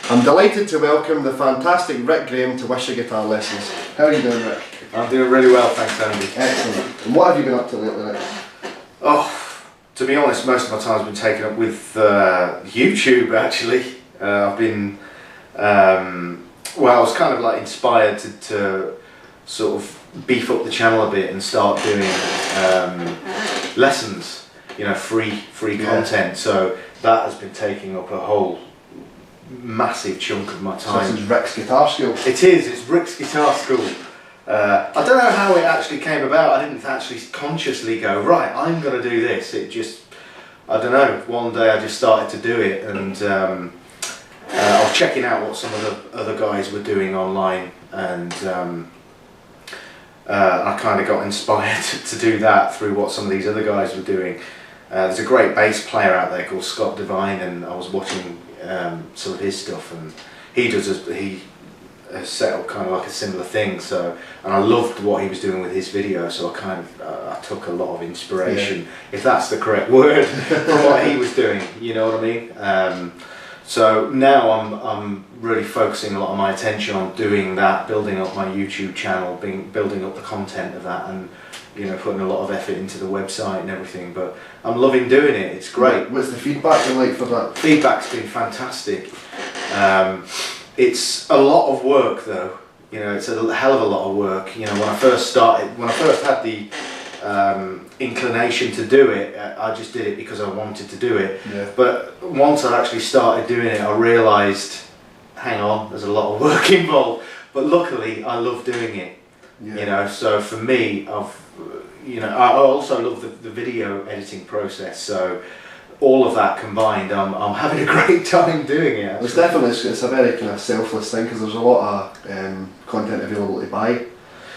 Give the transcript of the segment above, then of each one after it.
I'm delighted to welcome the fantastic Rick Graham to Wishaw Guitar Lessons. How are you doing, Rick? I'm doing really well, thanks Andy. Excellent. And what have you been up to lately, Rick? Oh, to be honest, most of my time's been taken up with YouTube actually. I've been, well, I was kind of like inspired to sort of beef up the channel a bit and start doing lessons, you know, free content. So that has been taking up a whole massive chunk of my time. So this is Rick's Guitar School? It is, it's Rick's Guitar School. I don't know how it actually came about. I didn't actually consciously go, right, I'm going to do this. It just, I don't know, one day I just started to do it, and I was checking out what some of the other guys were doing online, and I kind of got inspired to do that through what some of these other guys were doing. There's a great bass player out there called Scott Devine, and I was watching some of his stuff, and he has set up kind of like a similar thing. So, and I loved what he was doing with his video. So I kind of I took a lot of inspiration, if that's the correct word, from what he was doing. You know what I mean? So now I'm really focusing a lot of my attention on doing that, building up my YouTube channel, building up the content of that, and you know, putting a lot of effort into the website and everything. But I'm loving doing it. It's great. What's the feedback been like for that? Feedback's been fantastic. It's a lot of work though. You know, it's a hell of a lot of work. You know, when I first had the inclination to do it, I just did it because I wanted to do it. Yeah. But once I actually started doing it, I realised, hang on, there's a lot of work involved. But luckily, I love doing it. Yeah. You know, so for me, I also love the video editing process. So all of that combined, I'm having a great time doing it. It's definitely, it's a very kind of selfless thing, because there's a lot of content available to buy.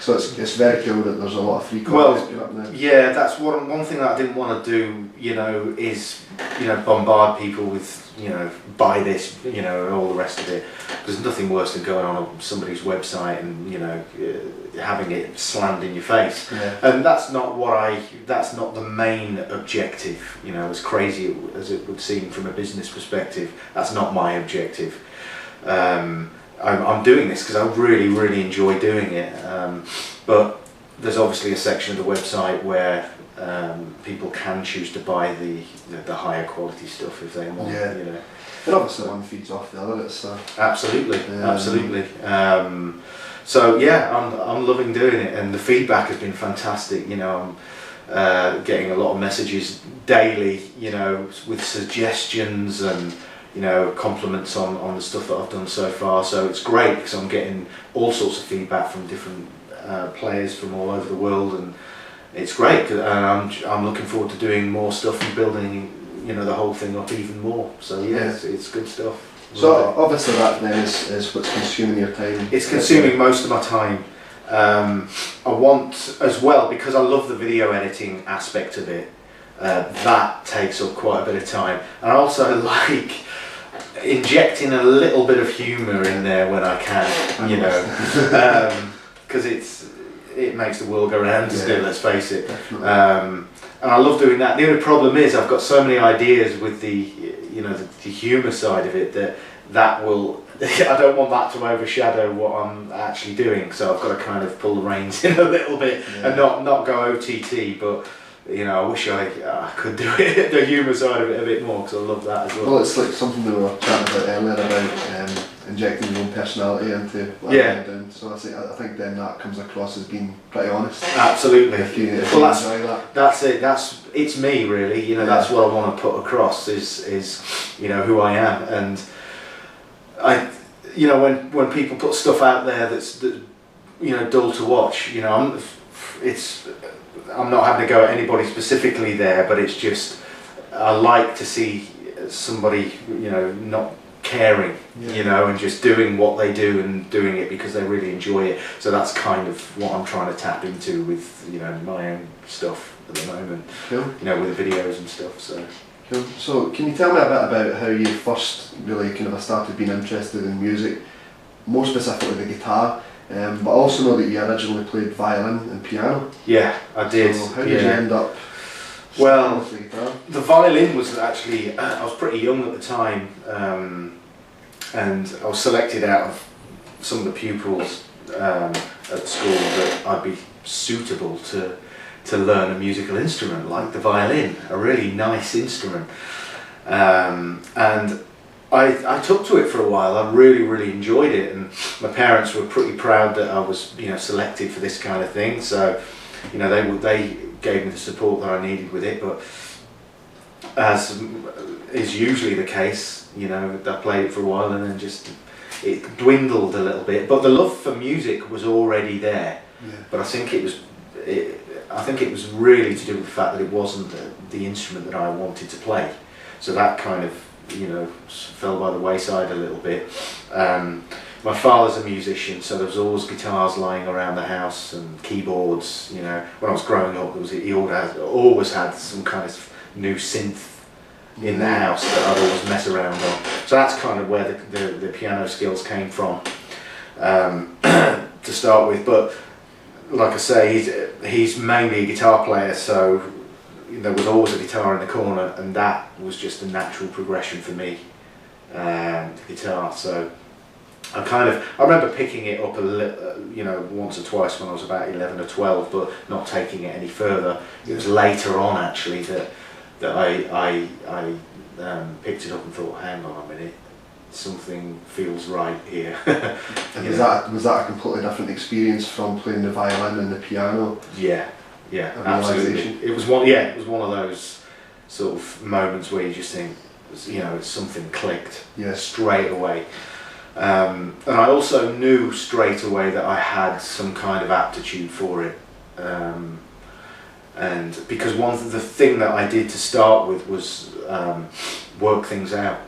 So it's very cool that there's a lot of free content put up there. Yeah, that's one thing that I didn't want to do, you know, is, you know, bombard people with, you know, buy this, you know, and all the rest of it. There's nothing worse than going on somebody's website and, you know, having it slammed in your face. Yeah. And that's not the main objective, you know, as crazy as it would seem from a business perspective. That's not my objective. I'm doing this because I really enjoy doing it, but there's obviously a section of the website where people can choose to buy the higher quality stuff if they want. Yeah. You know. And obviously one feeds off the other. It's absolutely. So yeah, I'm loving doing it, and the feedback has been fantastic. You know, I'm getting a lot of messages daily, you know, with suggestions and, you know, compliments on the stuff that I've done so far. So it's great because I'm getting all sorts of feedback from different players from all over the world, and it's great. And I'm looking forward to doing more stuff and building, you know, the whole thing up even more. So yeah, it's good stuff. So obviously that then is what's consuming your time. It's consuming most of my time. I want as well, because I love the video editing aspect of it. That takes up quite a bit of time, and I also like injecting a little bit of humour in there when I can, you know, because it makes the world go round, still, let's face it. And I love doing that. The only problem is I've got so many ideas with the, you know, the humour side of it that will, I don't want that to overshadow what I'm actually doing, so I've got to kind of pull the reins in a little bit and not go OTT, but you know, I wish I could do it, the humour side of it a bit more, because I love that as well. Well, it's like something we were chatting about earlier about injecting your own personality into what you're doing. So I think then that comes across as being pretty honest. Absolutely. If you well, enjoy that. That's it. It's me really. You know, that's what I want to put across is you know, who I am. And I, you know, when people put stuff out there that's you know, dull to watch, you know, I'm not having to go at anybody specifically there, but it's just, I like to see somebody, you know, not caring, you know, and just doing what they do and doing it because they really enjoy it. So that's kind of what I'm trying to tap into with, you know, my own stuff at the moment. Cool. You know, with the videos and stuff. So. Cool. So can you tell me a bit about how you first really kind of started being interested in music, more specifically the guitar? But I also know that you originally played violin and piano. Yeah, I did. So how did you end up? Well, the violin was actually, I was pretty young at the time, and I was selected out of some of the pupils at school that I'd be suitable to learn a musical instrument like the violin, a really nice instrument. And I took to it for a while. I really enjoyed it, and my parents were pretty proud that I was, selected for this kind of thing. So, they gave me the support that I needed with it. But as is usually the case, I played it for a while and then it dwindled a little bit. But the love for music was already there. Yeah. But I think it was really to do with the fact that it wasn't the instrument that I wanted to play. So that kind of fell by the wayside a little bit. My father's a musician, so there was always guitars lying around the house and keyboards. When I was growing up, he always had some kind of new synth in the house that I'd always mess around on. So that's kind of where the piano skills came from to start with. But like I say, he's mainly a guitar player, so there was always a guitar in the corner, and that was just a natural progression for me, the guitar. So I remember picking it up once or twice when I was about 11 or 12, but not taking it any further. It was later on actually that I picked it up and thought, hang on a minute, something feels right here. And was that a completely different experience from playing the violin and the piano? Yeah, absolutely. It was one of those sort of moments where you just think, something clicked straight away. And I also knew straight away that I had some kind of aptitude for it. And because the thing that I did to start with was work things out.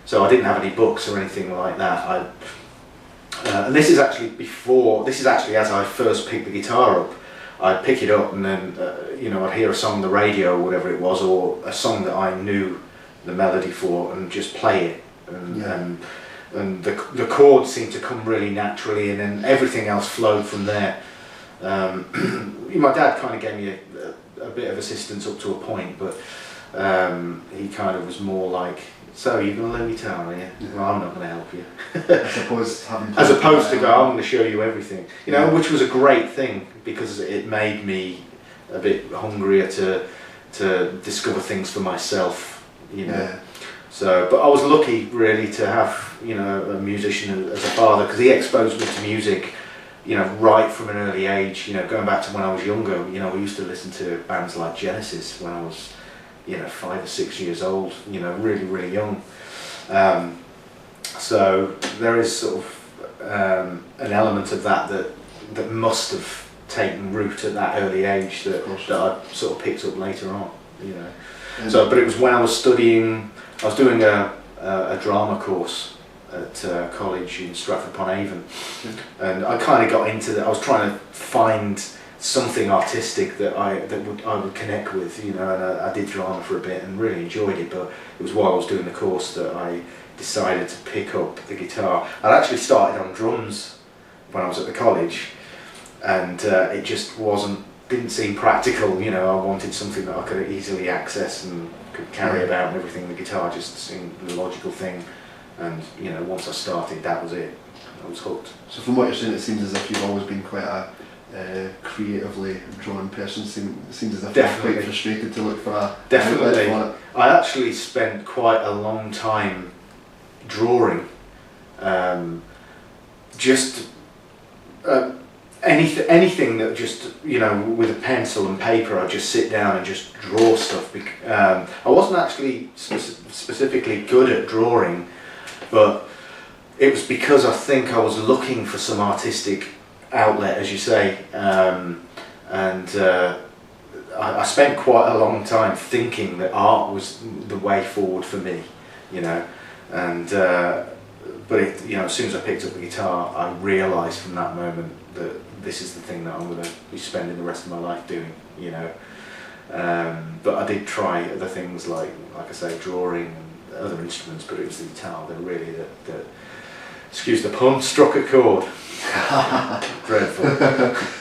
So I didn't have any books or anything like that. And this is actually as I first picked the guitar up. I'd pick it up and then, I'd hear a song on the radio or whatever it was, or a song that I knew the melody for, and just play it. And the chords seemed to come really naturally, and then everything else flowed from there. My dad kind of gave me a bit of assistance up to a point, but he kind of was more like, so you're going to learn guitar, are you? Yeah. Well, I'm not going to help you. As opposed to go, I'm going to show you everything. Which was a great thing, because it made me a bit hungrier to discover things for myself, Yeah. So, but I was lucky really to have, a musician as a father, because he exposed me to music, right from an early age. Going back to when I was younger, we used to listen to bands like Genesis when I was 5 or 6 years old, really young. So there is sort of an element of that must have taken root at that early age that I sort of picked up later on, So, but it was when I was doing a drama course at college in Stratford-upon-Avon, and I kind of got into that. I was trying to find something artistic that I would connect with, and I did drama for a bit and really enjoyed it. But it was while I was doing the course that I decided to pick up the guitar. I'd actually started on drums when I was at the college, and it just didn't seem practical. I wanted something that I could easily access and could carry about and everything. The guitar just seemed the logical thing, and once I started, that was it. I was hooked. So from what you're saying, it seems as if you've always been quite a creatively drawn person. Seems as if you're quite frustrated to look for a Definitely. For it. I actually spent quite a long time drawing. Anything that just, with a pencil and paper, I'd just sit down and just draw stuff. I wasn't actually specifically good at drawing, but it was because I think I was looking for some artistic outlet, as you say, and I spent quite a long time thinking that art was the way forward for me, and but as soon as I picked up the guitar, I realised from that moment that this is the thing that I'm going to be spending the rest of my life doing, but I did try other things like I say, drawing and other instruments, but it was the guitar that really that excuse the pun, struck a chord. Dreadful.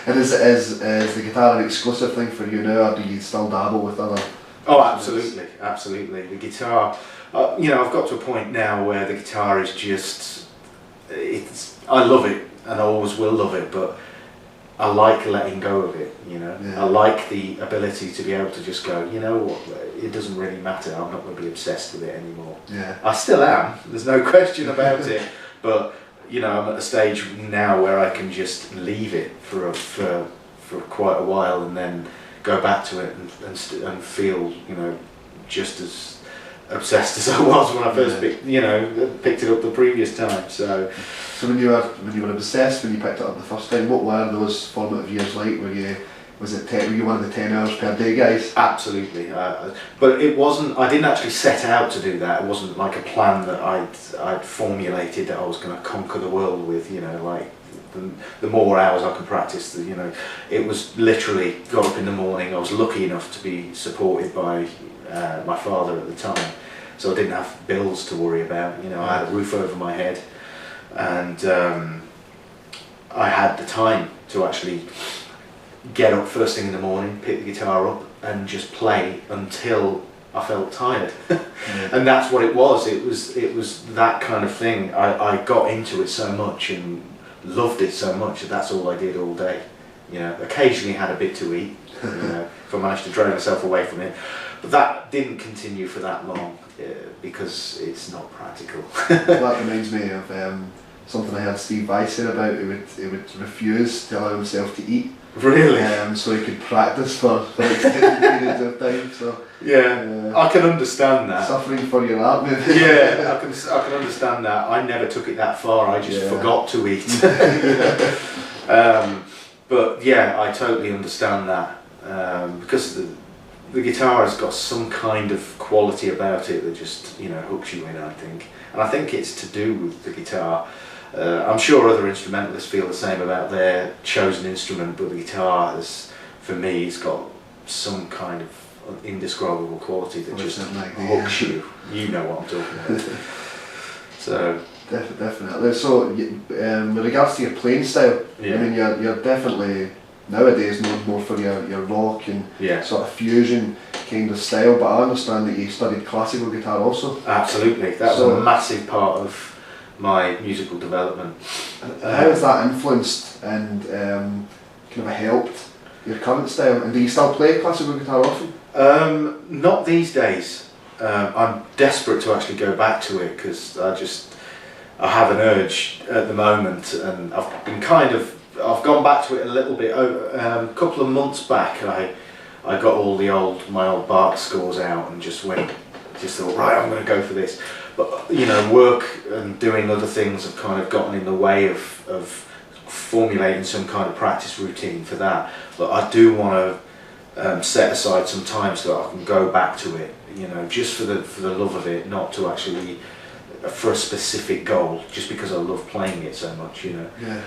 And is the guitar an exclusive thing for you now, or do you still dabble with other Oh, absolutely, absolutely. The guitar, you know, I've got to a point now where the guitar is just, I love it and I always will love it, but I like letting go of it, you know. Yeah. I like the ability to be able to just go, you know what, it doesn't really matter, I'm not going to be obsessed with it anymore. Yeah. I still am, there's no question about it, but you know, I'm at a stage now where I can just leave it for quite a while and then go back to it and feel, you know, just as obsessed as I was when I first picked it up the previous time. So when you were obsessed when you picked it up the first time, what were those formative years like? Were you one of the 10 hours per day guys? Absolutely, but it wasn't. I didn't actually set out to do that. It wasn't like a plan that I'd formulated that I was going to conquer the world with. You know, like the more hours I could practice, you know, it was literally got up in the morning. I was lucky enough to be supported by my father at the time, so I didn't have bills to worry about. You know, I had a roof over my head, and I had the time to actually get up first thing in the morning, pick the guitar up and just play until I felt tired. And that's what it was. It was that kind of thing. I got into it so much and loved it so much that that's all I did all day. You know, occasionally had a bit to eat, you know, if I managed to drag myself away from it. But that didn't continue for that long because it's not practical. That reminds me of something I heard Steve Vai say about. He would refuse to allow himself to eat. Really? So he could practice for extended periods of time. So yeah, I can understand that. Suffering for your art, maybe. Yeah, I can understand that. I never took it that far. I just forgot to eat. But yeah, I totally understand that because the guitar has got some kind of quality about it that just, you know, hooks you in, I think. And I think it's to do with the guitar. I'm sure other instrumentalists feel the same about their chosen instrument, but the guitar has, for me, it's got some kind of indescribable quality that just hooks you. You know what I'm talking about. So definitely. So with regards to your playing style, I mean, you're definitely nowadays known more for your rock and sort of fusion kind of style, but I understand that you studied classical guitar also. Absolutely, that was a massive part of my musical development. How has that influenced and kind of helped your current style? And do you still play classical guitar often? Not these days. I'm desperate to actually go back to it because I have an urge at the moment, and I've gone back to it a little bit. A couple of months back, I got all my old Bach scores out and just thought, right, I'm going to go for this. But you know, work and doing other things have kind of gotten in the way of formulating some kind of practice routine for that. But I do want to set aside some time so that I can go back to it. You know, just for the love of it, not to actually for a specific goal, just because I love playing it so much. You know. Yeah.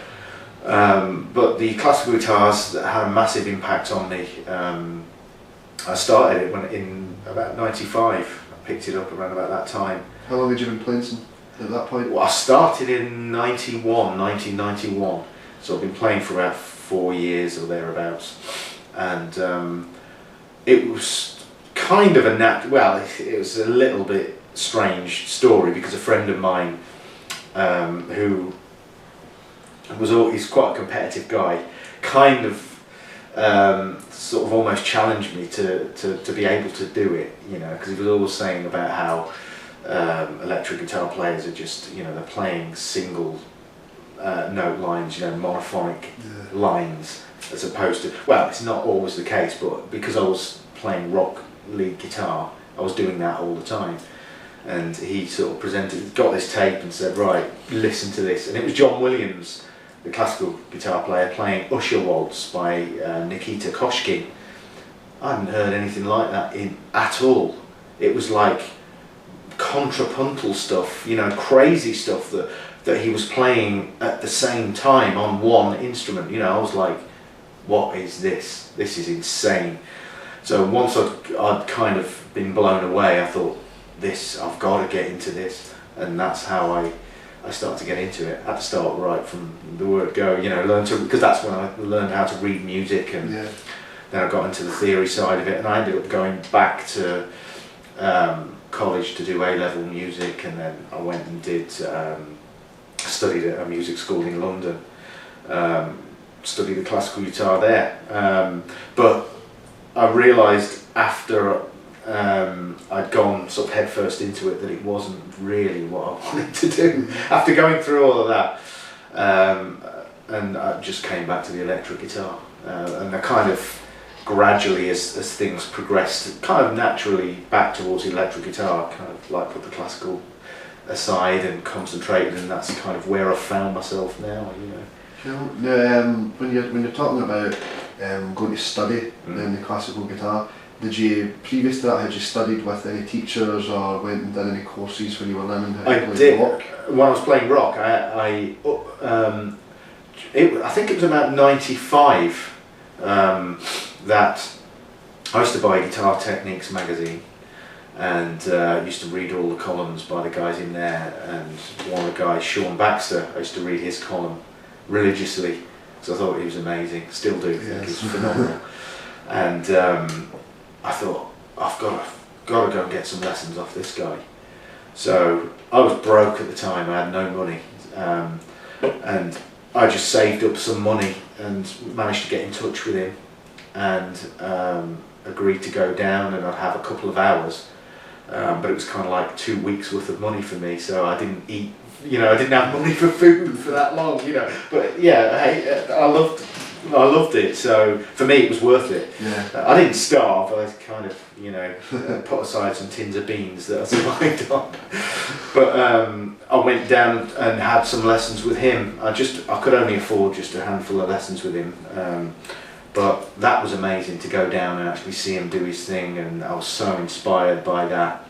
But the classical guitars had a massive impact on me. I started it in about '95. I picked it up around about that time. How long had you been playing at that point? Well, I started in 1991, so I've been playing for about 4 years or thereabouts, and it was kind of it was a little bit strange story because a friend of mine who he's quite a competitive guy, kind of sort of almost challenged me to be able to do it, you know, because he was always saying about how electric guitar players are just, you know, they're playing single note lines, you know, monophonic lines, as opposed to, well, it's not always the case, but because I was playing rock lead guitar, I was doing that all the time. And he sort of got this tape and said, right, listen to this. And it was John Williams, the classical guitar player, playing Usher Waltz by Nikita Koshkin. I hadn't heard anything like that at all. It was like contrapuntal stuff, you know, crazy stuff that he was playing at the same time on one instrument. You know, I was like, what is this? This is insane. So once I'd kind of been blown away, I thought, I've got to get into this, and that's how I started to get into it. I had to start right from the word go, you know, because that's when I learned how to read music and then I got into the theory side of it, and I ended up going back to college to do A-level music, and then I went and did studied at a music school in London, studied the classical guitar there, but I realised after I'd gone sort of headfirst into it that it wasn't really what I wanted to do. After going through all of that, and I just came back to the electric guitar, and I kind of gradually, as things progressed, kind of naturally back towards the electric guitar, kind of like put the classical aside and concentrated, and that's kind of where I found myself now, you know. When you're talking about going to study then the classical guitar, did you, previous to that, had you studied with any teachers or went and done any courses when you were learning how to play rock? When I was playing rock, I think it was about 95 that I used to buy Guitar Techniques magazine, and used to read all the columns by the guys in there, and one of the guys, Sean Baxter, I used to read his column religiously because I thought he was amazing, still do think he's phenomenal. And I thought, I've got to go and get some lessons off this guy. So I was broke at the time, I had no money, and I just saved up some money and managed to get in touch with him, and agreed to go down, and I'd have a couple of hours, but it was kind of like 2 weeks worth of money for me, so I didn't eat, you know, I didn't have money for food for that long, you know, but yeah, I loved it, so for me it was worth it. I didn't starve, I kind of, you know, put aside some tins of beans that I survived on, but I went down and had some lessons with him. I could only afford just a handful of lessons with him, but that was amazing to go down and actually see him do his thing, and I was so inspired by that.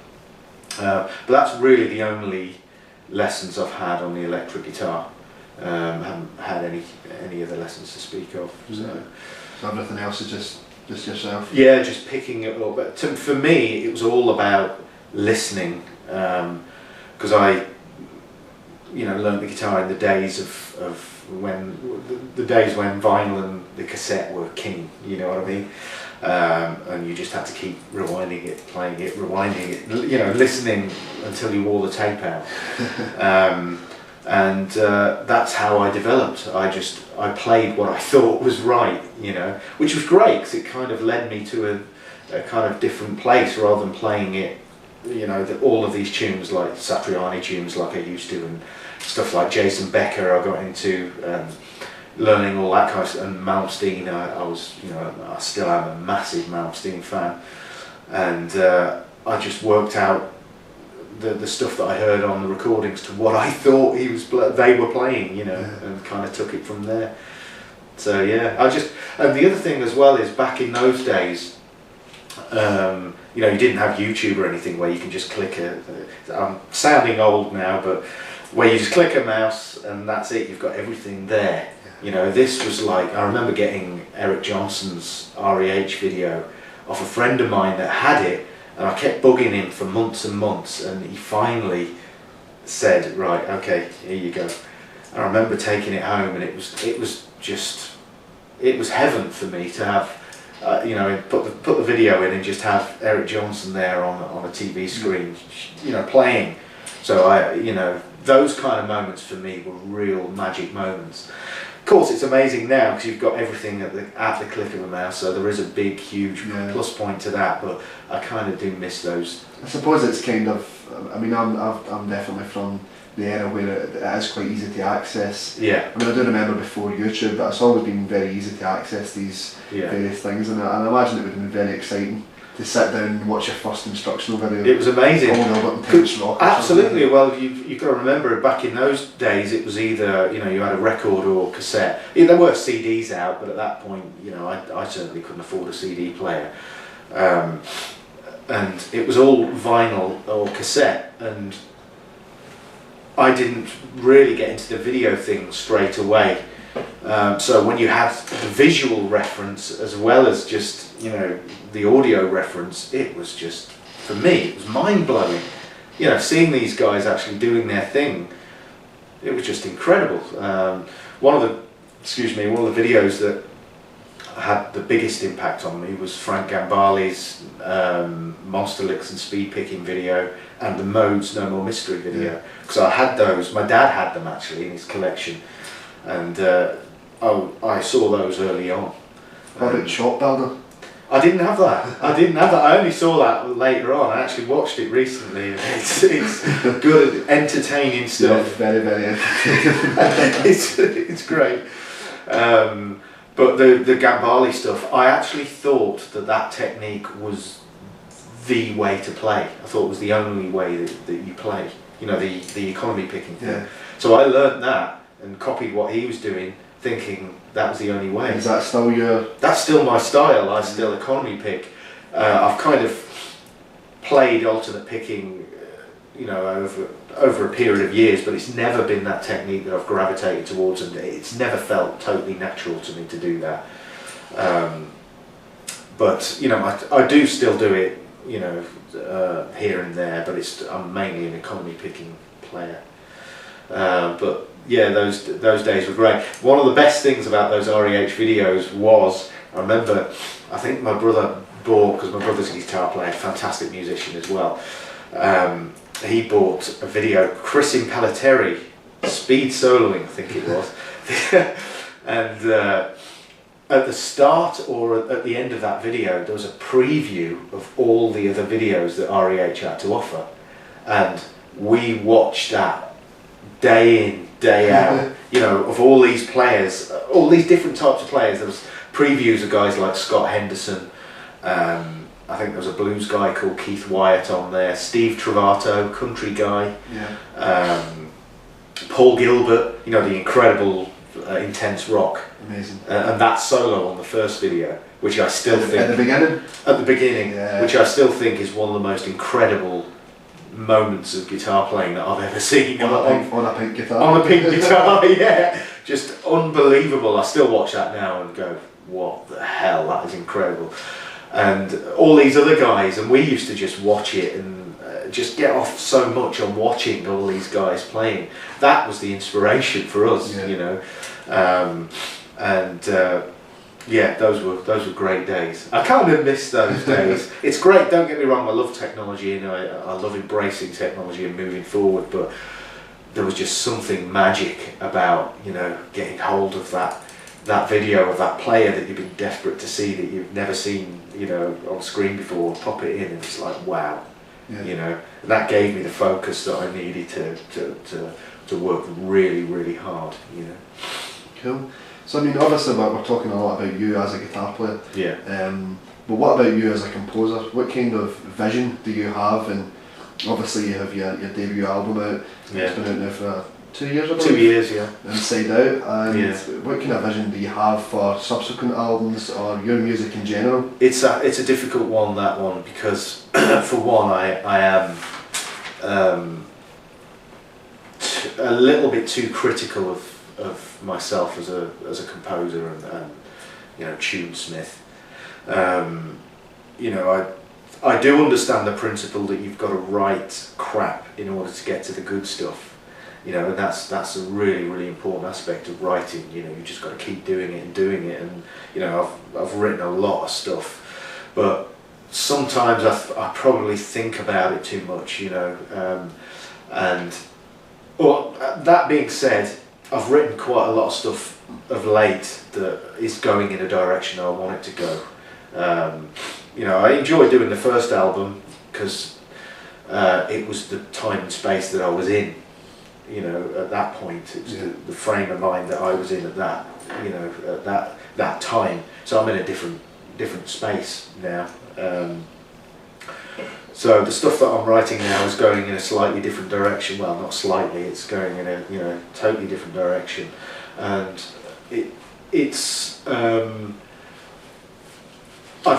But that's really the only lessons I've had on the electric guitar. Haven't had any other lessons to speak of. So everything else is just yourself? Yeah, just picking it up. But for me, it was all about listening, because I, you know, learned the guitar in the days of when vinyl and the cassette were king. You know what I mean? And you just had to keep rewinding it, playing it, rewinding it, you know, listening until you wore the tape out. And that's how I developed. I played what I thought was right, you know, which was great because it kind of led me to a kind of different place rather than playing it, you know, all of these tunes like Satriani tunes like I used to, and stuff like Jason Becker I got into, learning all that kind of stuff, and Malmsteen. I was, you know, I still am a massive Malmsteen fan, and I just worked out the stuff that I heard on the recordings to what I thought they were playing, you know, and kind of took it from there. So yeah, and the other thing as well is back in those days, you know, you didn't have YouTube or anything where you can just click I'm sounding old now, but where you just click a mouse and that's it, you've got everything there. You know, this was like, I remember getting Eric Johnson's REH video off a friend of mine that had it, and I kept bugging him for months and months, and he finally said, right, okay, here you go. I remember taking it home, and it was heaven for me to have, you know, put the video in and just have Eric Johnson there on a TV screen, you know, playing. So you know, those kind of moments for me were real magic moments. Of course, it's amazing now because you've got everything at the click of a mouse, so there is a big, huge plus point to that. But I kind of do miss those. I suppose it's kind of. I mean, I'm definitely from the era where it is quite easy to access. Yeah. I mean, I do remember before YouTube, but it's always been very easy to access these various things, and I imagine it would have been very exciting to sit down and watch your first instructional video. It was amazing. Absolutely. Well, you've got to remember, back in those days, it was either, you know, you had a record or cassette. Yeah, there were CDs out, but at that point, you know, I certainly couldn't afford a CD player. And it was all vinyl or cassette, and I didn't really get into the video thing straight away. So when you had the visual reference as well as just, you know, the audio reference, it was just, for me, it was mind-blowing. You know, seeing these guys actually doing their thing, it was just incredible. One of the videos that had the biggest impact on me was Frank Gambale's Monster Licks and Speed Picking video and the Modes No More Mystery video, because I had those. My dad had them actually in his collection, and I saw those early on. What about Shop Builder? I didn't have that. I only saw that later on. I actually watched it recently. It's good, entertaining stuff. Yeah, very, very entertaining. it's great. But the Gambale stuff, I actually thought that technique was the way to play. I thought it was the only way that you play. You know, the economy picking thing. Yeah. So I learned that and copied what he was doing, thinking that was the only way. Is that still your... That's still my style. I still economy pick. I've kind of played alternate picking, you know, over a period of years, but it's never been that technique that I've gravitated towards, and it's never felt totally natural to me to do that. But you know, I do still do it, you know, here and there, but I'm mainly an economy picking player. But yeah, those days were great. One of the best things about those REH videos was, I remember, I think my brother bought, because my brother's a guitar player, fantastic musician as well, he bought a video, Chris Impellitteri, speed soloing I think it was, and at the start or at the end of that video there was a preview of all the other videos that REH had to offer, and we watched that day in, day out, you know, of all these players, all these different types of players. There was previews of guys like Scott Henderson, I think there was a blues guy called Keith Wyatt on there, Steve Travato, country guy, Paul Gilbert, you know, the incredible intense rock. Amazing. And that solo on the first video, which I still think... At the beginning? At the beginning, yeah. Which I still think is one of the most incredible moments of guitar playing that I've ever seen. On a pink guitar. On a pink guitar, yeah. Just unbelievable. I still watch that now and go, what the hell, that is incredible. And all these other guys, and we used to just watch it and just get off so much on watching all these guys playing. That was the inspiration for us, you know. Yeah, those were great days. I kind of miss those days. It's great, don't get me wrong, I love technology and I love embracing technology and moving forward, but there was just something magic about, you know, getting hold of that video of that player that you've been desperate to see, that you've never seen, you know, on screen before, pop it in and it's like, wow, you know. And that gave me the focus that I needed to work really, really hard, you know. Cool. So I mean, obviously we're talking a lot about you as a guitar player. Yeah. But what about you as a composer? What kind of vision do you have? And obviously you have your debut album out. Yeah. It's been out now for 2 years, I believe. 2 years, yeah. Inside Out. And what kind of vision do you have for subsequent albums or your music in general? It's a difficult one, that one, because for one I am a little bit too critical of myself as a composer and you know, tunesmith. You know, I do understand the principle that you've got to write crap in order to get to the good stuff. You know, and that's a really, really important aspect of writing. You know, you just got to keep doing it, and you know, I've written a lot of stuff, but sometimes I probably think about it too much. You know, and well, that being said, I've written quite a lot of stuff of late that is going in a direction I want it to go. You know, I enjoyed doing the first album because it was the time and space that I was in. You know, at that point, it was the frame of mind that I was in at that, you know, at that time. So I'm in a different space now. So the stuff that I'm writing now is going in a slightly different direction. Well, not slightly, it's going in a, you know, totally different direction. And it's I'd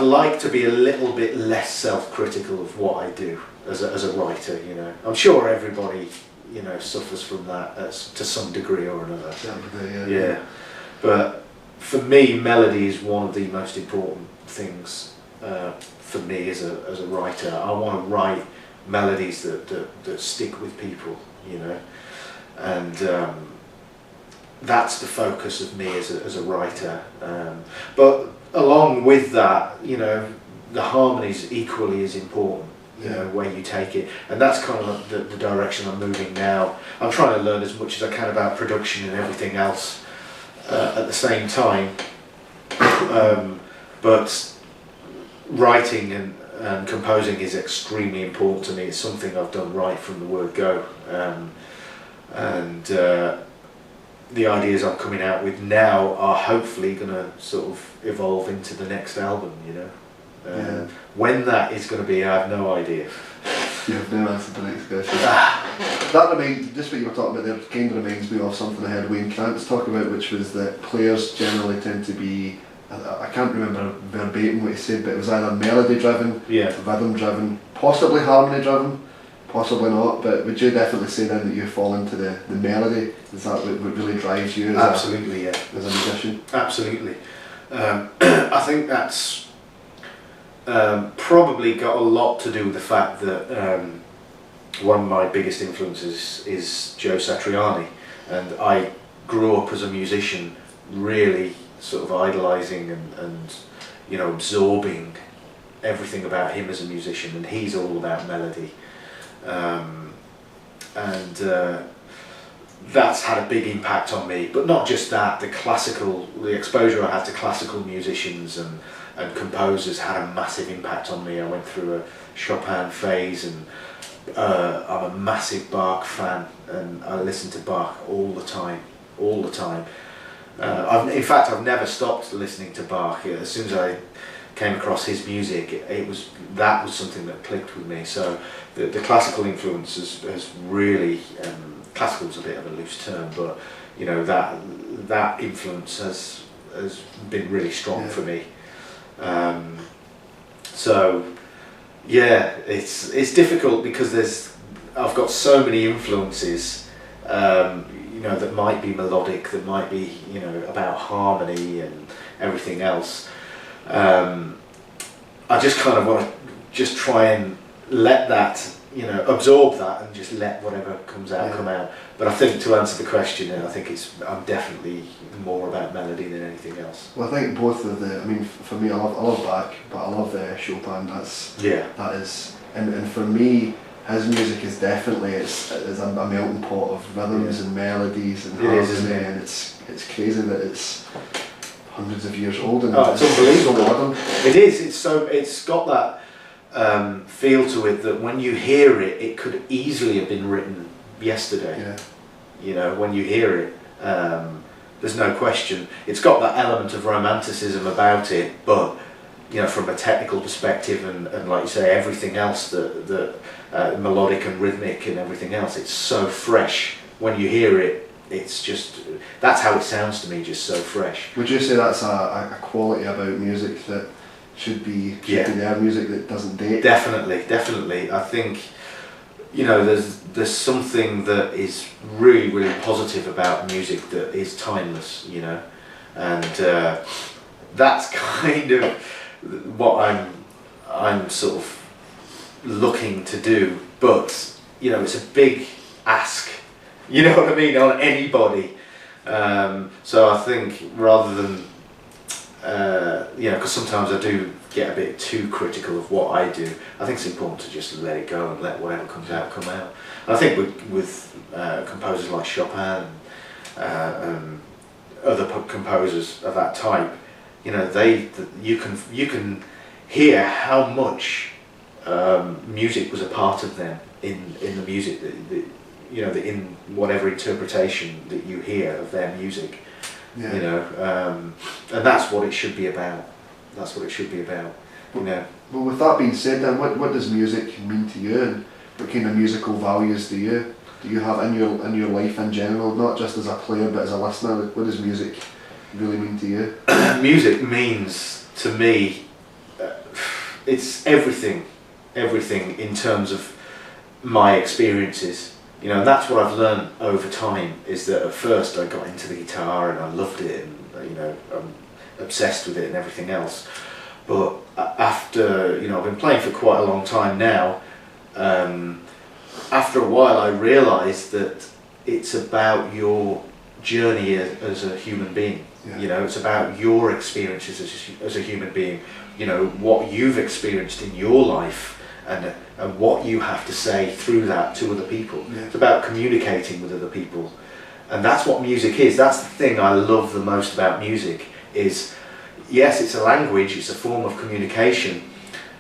like to be a little bit less self-critical of what I do as a writer. You know, I'm sure everybody, you know, suffers from that to some degree or another. Yeah. But for me, melody is one of the most important things for me as a writer. I want to write melodies that stick with people, you know, and that's the focus of me as a writer. But along with that, you know, the harmony's equally as important. You know, where you take it, and that's kind of the direction I'm moving now. I'm trying to learn as much as I can about production and everything else at the same time, but writing and composing is extremely important to me. It's something I've done right from the word go, and the ideas I'm coming out with now are hopefully going to sort of evolve into the next album, you know. When that is going to be, I have no idea. You have no answer to the next question. That reminds, just what you were talking about there, kind of reminds me of something I heard Wayne Krantz talk about, which was that players generally tend to be, I can't remember verbatim what he said, but it was either melody driven, rhythm driven, possibly harmony driven, possibly not, but would you definitely say then that you fall into the melody? Is that what really drives you as a musician? Absolutely. I think that's probably got a lot to do with the fact that one of my biggest influences is Joe Satriani, and I grew up as a musician really sort of idolising and you know, absorbing everything about him as a musician, and he's all about melody, and that's had a big impact on me. But not just that, the exposure I had to classical musicians and composers had a massive impact on me. I went through a Chopin phase, and I'm a massive Bach fan, and I listen to Bach all the time. In fact, I've never stopped listening to Bach. As soon as I came across his music, that was something that clicked with me. So the classical influence has really, classical's a bit of a loose term, but you know, that influence has been really strong for me. So yeah, it's difficult because I've got so many influences, you know, that might be melodic, that might be, you know, about harmony and everything else. I just kind of want to just try and let that, you know, absorb that and just let whatever comes out come out. But I think to answer the question, I think I'm definitely more about melody than anything else. Well, I think both of I mean, for me, I love Bach, but I love Chopin. That is, and for me, his music is definitely it's a melting pot of rhythms and melodies and harmony, and it's crazy that it's hundreds of years old and it's unbelievable. Modern. It is. It's got that feel to it that when you hear it, it could easily have been written yesterday. Yeah. You know, when you hear it, there's no question. It's got that element of romanticism about it, but you know, from a technical perspective and like you say, everything else that melodic and rhythmic and everything else, it's so fresh. When you hear it, it's just, that's how it sounds to me, just so fresh. Would you say that's a quality about music that should be there, music that doesn't date? Definitely. I think, you know, there's something that is really, really positive about music that is timeless, you know, and that's kind of what I'm sort of looking to do. But you know, it's a big ask, you know what I mean, on anybody. So I think rather than you know, because sometimes I do get a bit too critical of what I do, I think it's important to just let it go and let whatever comes out come out. And I think with composers like Chopin and other composers of that type, you know, you can hear how much music was a part of them in the music that you know, in whatever interpretation that you hear of their music. You know, and that's what it should be about. You know. Well, with that being said, then what does music mean to you, and what kind of musical values do you have in your life in general, not just as a player but as a listener? What does music really mean to you? Music means to me, it's everything in terms of my experiences. You know, and that's what I've learned over time, is that at first I got into the guitar and I loved it, and you know, I'm obsessed with it and everything else. But after, you know, I've been playing for quite a long time now, after a while I realised that it's about your journey as a human being. You know, it's about your experiences as a human being. You know, what you've experienced in your life, and what you have to say through that to other people. It's about communicating with other people, and that's what music is. That's the thing I love the most about music. Is, yes, it's a language, it's a form of communication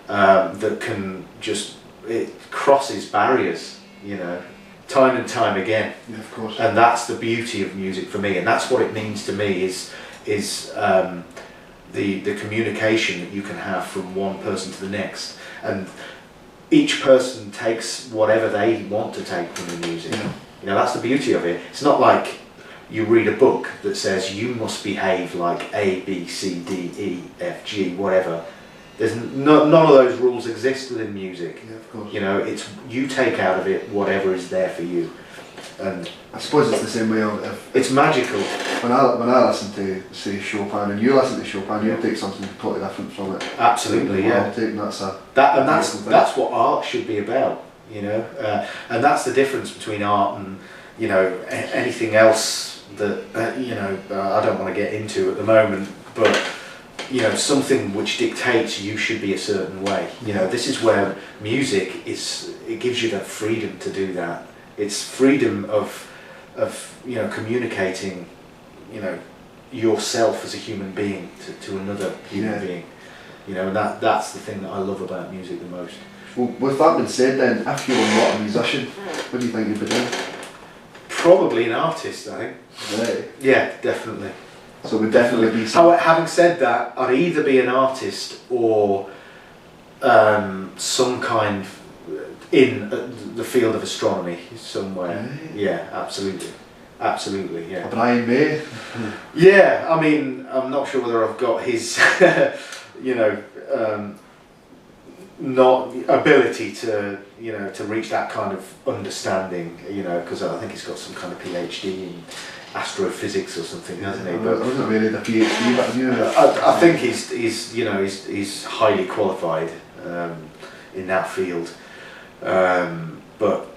that can just, it crosses barriers, you know, time and time again. Yeah, of course. And that's the beauty of music for me, and that's what it means to me, is the communication that you can have from one person to the next, and each person takes whatever they want to take from the music. You know, that's the beauty of it. It's not like you read a book that says you must behave like A, B, C, D, E, F, G, whatever. There's none of those rules exist within music. Yeah, of course. You know, it's, you take out of it whatever is there for you. And I suppose it's the same way of it's magical. When I listen to, say, Chopin, and you listen to Chopin, you'll take something completely different from it. Absolutely, yeah. That's what art should be about, you know. And that's the difference between art and, you know, anything else that you know, I don't want to get into at the moment, but you know, something which dictates you should be a certain way. You know, this is where music is. It gives you the freedom to do that. It's freedom of you know, communicating, you know, yourself as a human being to another human being. You know, and that's the thing that I love about music the most. Well, with that being said, then, if you were not a musician, what do you think you'd be doing? Probably an artist, I think. Right. Yeah, definitely. So it would definitely be. Having said that, I'd either be an artist or some kind in the field of astronomy somewhere. Right. Yeah, absolutely, yeah. Brian May. Yeah, I mean, I'm not sure whether I've got his, you know, not ability to, you know, to reach that kind of understanding, you know, because I think he's got some kind of PhD in astrophysics or something, hasn't he? But I wasn't really the PhD, but you know, I think he's you know, he's highly qualified in that field, but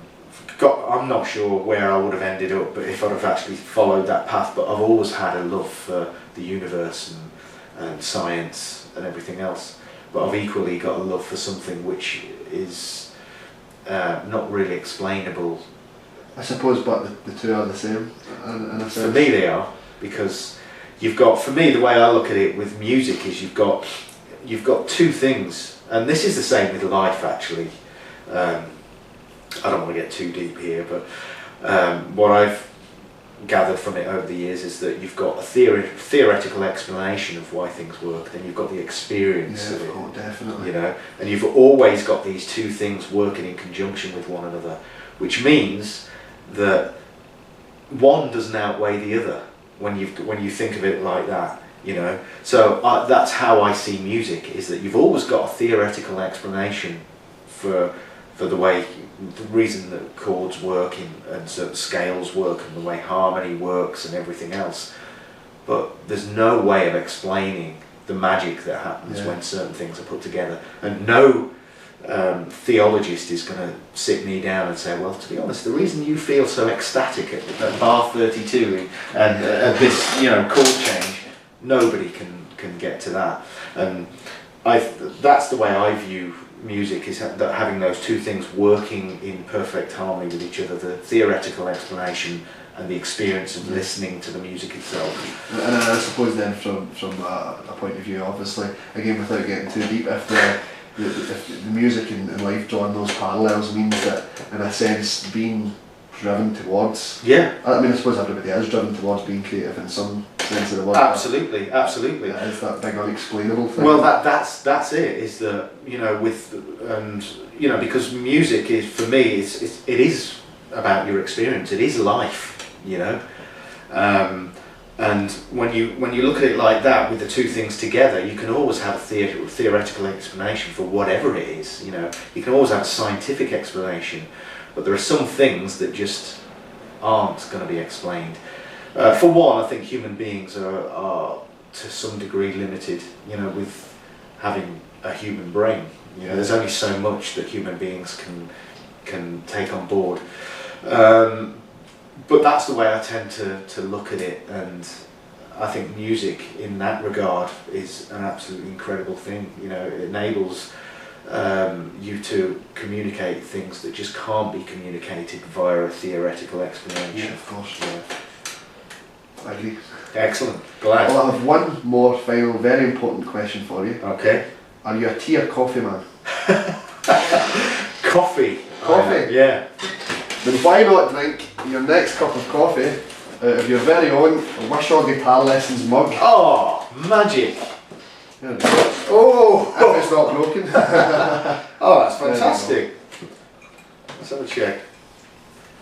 I'm not sure where I would have ended up, but if I'd have actually followed that path. But I've always had a love for the universe and science and everything else. But I've equally got a love for something which is not really explainable. I suppose, but the two are the same in a sense. For me they are, because you've got, for me the way I look at it with music is you've got two things, and this is the same with life actually. I don't want to get too deep here, but what I've gathered from it over the years is that you've got a theoretical explanation of why things work, then you've got the experience of it. Oh, definitely. You know, and you've always got these two things working in conjunction with one another, which means that one doesn't outweigh the other when you think of it like that. You know, so that's how I see music, is that you've always got a theoretical explanation for the reason that chords work and certain scales work and the way harmony works and everything else, but there's no way of explaining the magic that happens when certain things are put together, and no theologist is going to sit me down and say, well, to be honest, the reason you feel so ecstatic at bar 32 and this, you know, chord change, nobody can get to that. And that's the way I view music, is that having those two things working in perfect harmony with each other, the theoretical explanation and the experience of listening to the music itself. And I suppose then from a point of view, obviously, again without getting too deep, if the music and life drawing those parallels means that, in a sense, being driven towards, I mean, I suppose everybody is driven towards being creative in some sense of the word. Absolutely. Is that big unexplainable thing? Well, that's it. Is that, you know, you know, because music is, for me, it is about your experience. It is life, you know. And when you look at it like that, with the two things together, you can always have a theoretical explanation for whatever it is. You know, you can always have a scientific explanation, but there are some things that just aren't going to be explained. For one, I think human beings are to some degree limited, you know, with having a human brain. You know, there's only so much that human beings can take on board. but that's the way I tend to look at it, and I think music in that regard is an absolutely incredible thing. You know, it enables you to communicate things that just can't be communicated via a theoretical explanation. Yeah, of course. Yeah. I agree. Excellent. Glad. Well, I have one more final, very important question for you. Okay. Are you a tea or coffee man? Coffee. Coffee? Yeah. Then why not drink your next cup of coffee out of your very own Wishaw Guitar Lessons mug? Oh, magic. There we go. Oh! If it's not broken. Oh, that's fantastic. Let's have a check.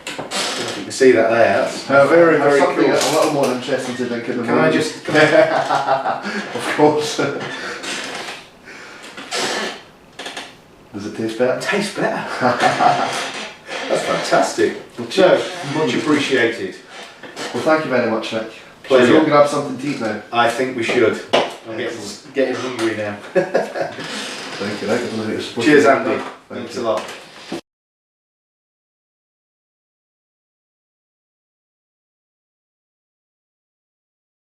You can see that there. That's very, very something cool. a little more interesting to drink at the Can moment. I just... Of course. Does it taste better? It tastes better. That's fantastic. So, much appreciated. Well, thank you very much, Rick. Pleasure. Should we go grab something to eat now? I think we should. I'm getting hungry now. Thank you, Rick. Cheers, Andy. Thanks a lot.